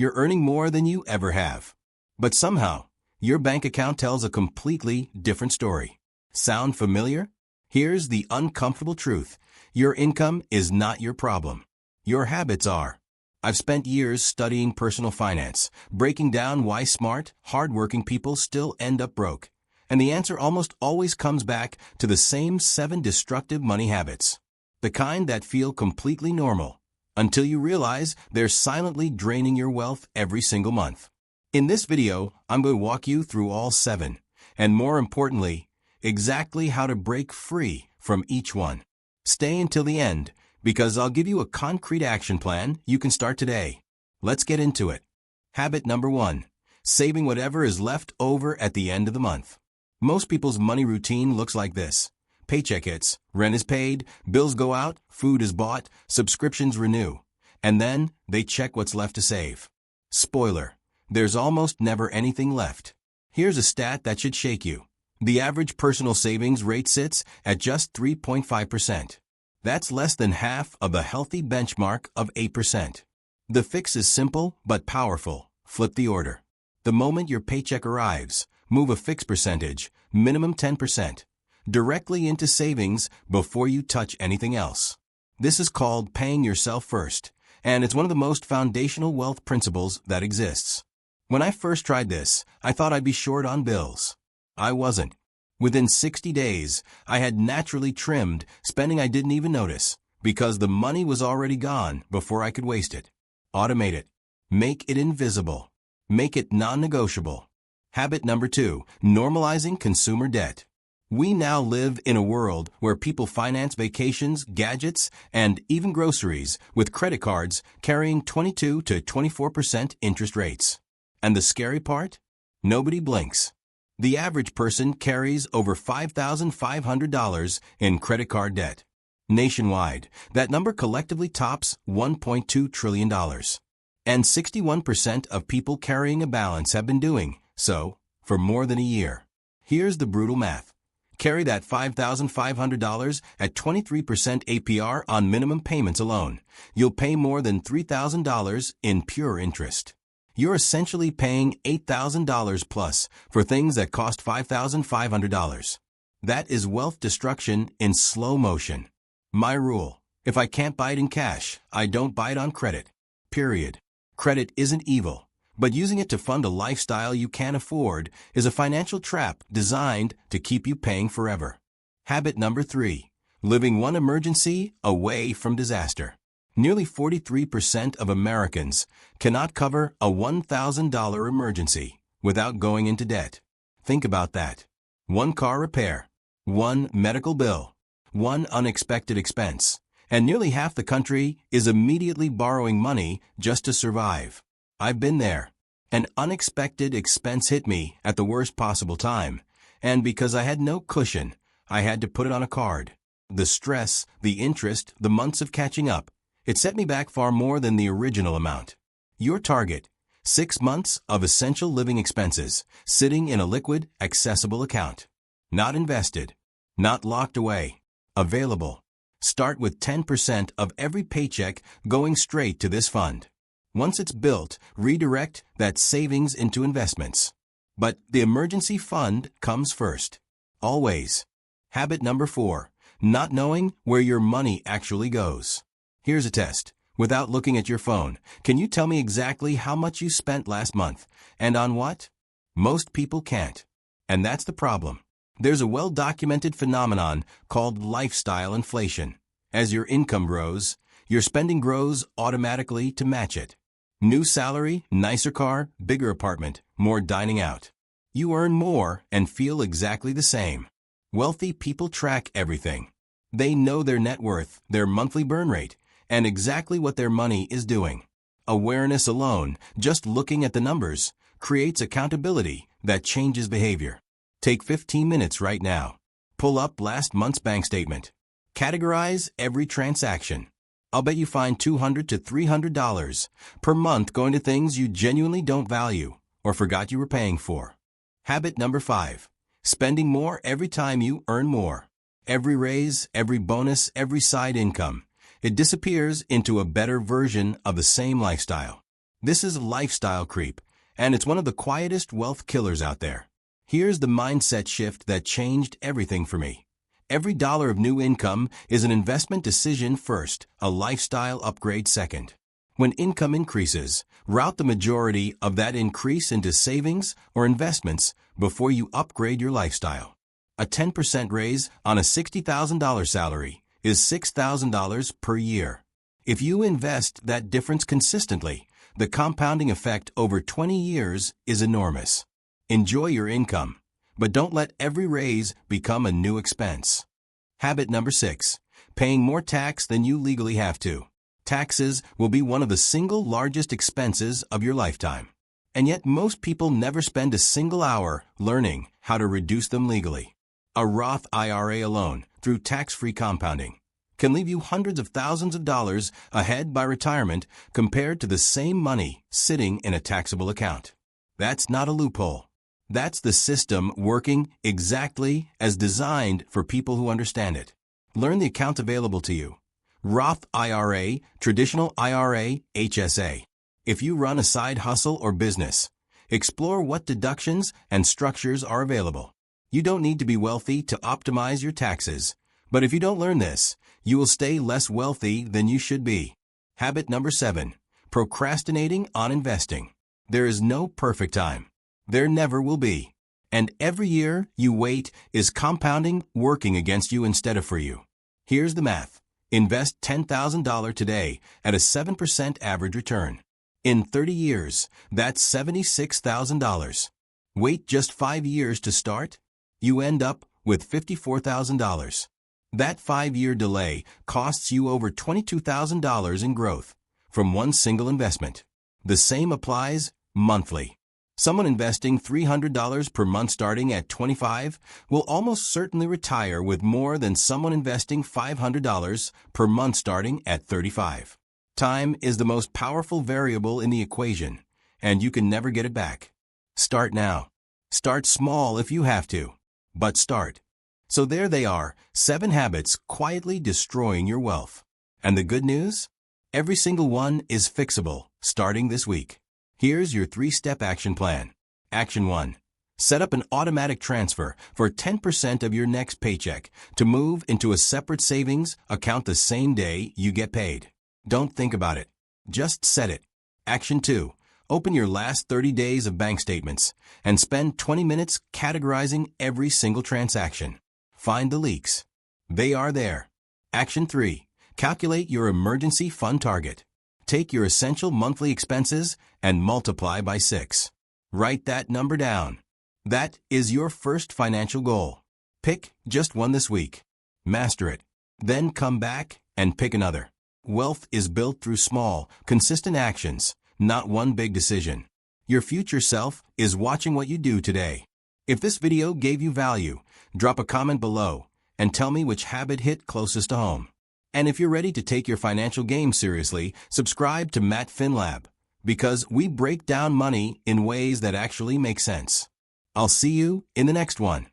You're earning more than you ever have. But somehow, your bank account tells a completely different story. Sound familiar? Here's the uncomfortable truth. Your income is not your problem. Your habits are. I've spent years studying personal finance, breaking down why smart, hardworking people still end up broke. And the answer almost always comes back to the same 7 destructive money habits. The kind that feel completely normal, until you realize they're silently draining your wealth every single month. In this video, I'm going to walk you through all 7, and more importantly, exactly how to break free from each one. Stay until the end, because I'll give you a concrete action plan you can start today. Let's get into it. Habit number 1. Saving whatever is left over at the end of the month. Most people's money routine looks like this. Paycheck hits, rent is paid, bills go out, food is bought, subscriptions renew. And then, they check what's left to save. Spoiler, there's almost never anything left. Here's a stat that should shake you. The average personal savings rate sits at just 3.5%. That's less than half of the healthy benchmark of 8%. The fix is simple but powerful. Flip the order. The moment your paycheck arrives, move a fixed percentage, minimum 10%, directly into savings before you touch anything else. This is called paying yourself first, and it's one of the most foundational wealth principles that exists. When I first tried this, I thought I'd be short on bills. I wasn't. Within 60 days, I had naturally trimmed spending I didn't even notice, because the money was already gone before I could waste it. Automate it. Make it invisible. Make it non-negotiable. Habit number 2, normalizing consumer debt. We now live in a world where people finance vacations, gadgets, and even groceries with credit cards carrying 22 to 24% interest rates. And the scary part? Nobody blinks. The average person carries over $5,500 in credit card debt. Nationwide, that number collectively tops $1.2 trillion. And 61% of people carrying a balance have been doing so for more than a year. Here's the brutal math. Carry that $5,500 at 23% APR on minimum payments alone. You'll pay more than $3,000 in pure interest. You're essentially paying $8,000 plus for things that cost $5,500. That is wealth destruction in slow motion. My rule: if I can't buy it in cash, I don't buy it on credit. Period. Credit isn't evil, but using it to fund a lifestyle you can't afford is a financial trap designed to keep you paying forever. Habit number 3. Living one emergency away from disaster. Nearly 43% of Americans cannot cover a $1,000 emergency without going into debt. Think about that. One car repair, one medical bill, one unexpected expense, and nearly half the country is immediately borrowing money just to survive. I've been there. An unexpected expense hit me at the worst possible time, and because I had no cushion, I had to put it on a card. The stress, the interest, the months of catching up, it set me back far more than the original amount. Your target: 6 months of essential living expenses sitting in a liquid, accessible account. Not invested, not locked away, available. Start with 10% of every paycheck going straight to this fund. Once it's built, redirect that savings into investments. But the emergency fund comes first. Always. Habit number 4. Not knowing where your money actually goes. Here's a test. Without looking at your phone, can you tell me exactly how much you spent last month, and on what? Most people can't. And that's the problem. There's a well-documented phenomenon called lifestyle inflation. As your income grows, your spending grows automatically to match it. New salary, nicer car, bigger apartment, more dining out. You earn more and feel exactly the same. Wealthy people track everything. They know their net worth, their monthly burn rate, and exactly what their money is doing. Awareness alone, just looking at the numbers, creates accountability that changes behavior. Take 15 minutes right now. Pull up last month's bank statement. Categorize every transaction. I'll bet you find $200 to $300 per month going to things you genuinely don't value or forgot you were paying for. Habit number 5. Spending more every time you earn more. Every raise, every bonus, every side income. It disappears into a better version of the same lifestyle. This is lifestyle creep, and it's one of the quietest wealth killers out there. Here's the mindset shift that changed everything for me. Every dollar of new income is an investment decision first, a lifestyle upgrade second. When income increases, route the majority of that increase into savings or investments before you upgrade your lifestyle. A 10% raise on a $60,000 salary is $6,000 per year. If you invest that difference consistently, the compounding effect over 20 years is enormous. Enjoy your income, but don't let every raise become a new expense. Habit number 6. Paying more tax than you legally have to. Taxes will be one of the single largest expenses of your lifetime. And yet most people never spend a single hour learning how to reduce them legally. A Roth IRA alone, through tax-free compounding, can leave you hundreds of thousands of dollars ahead by retirement compared to the same money sitting in a taxable account. That's not a loophole. That's the system working exactly as designed for people who understand it. Learn the account available to you. Roth IRA, traditional IRA, HSA. If you run a side hustle or business, explore what deductions and structures are available. You don't need to be wealthy to optimize your taxes, but if you don't learn this, you will stay less wealthy than you should be. Habit number 7. Procrastinating on investing. There is no perfect time. There never will be. And every year you wait is compounding working against you instead of for you. Here's the math. Invest $10,000 today at a 7% average return. In 30 years, that's $76,000. Wait just 5 years to start? You end up with $54,000. That 5-year delay costs you over $22,000 in growth from one single investment. The same applies monthly. Someone investing $300 per month starting at 25 will almost certainly retire with more than someone investing $500 per month starting at 35. Time is the most powerful variable in the equation, and you can never get it back. Start now. Start small if you have to, but start. So there they are, 7 habits quietly destroying your wealth. And the good news? Every single one is fixable, starting this week. Here's your 3-step action plan. Action 1. Set up an automatic transfer for 10% of your next paycheck to move into a separate savings account the same day you get paid. Don't think about it. Just set it. Action 2. Open your last 30 days of bank statements and spend 20 minutes categorizing every single transaction. Find the leaks. They are there. Action 3. Calculate your emergency fund target. Take your essential monthly expenses and multiply by 6. Write that number down. That is your first financial goal. Pick just one this week. Master it. Then come back and pick another. Wealth is built through small, consistent actions, not one big decision. Your future self is watching what you do today. If this video gave you value, drop a comment below and tell me which habit hit closest to home. And if you're ready to take your financial game seriously, subscribe to Matt FinLab, because we break down money in ways that actually make sense. I'll see you in the next one.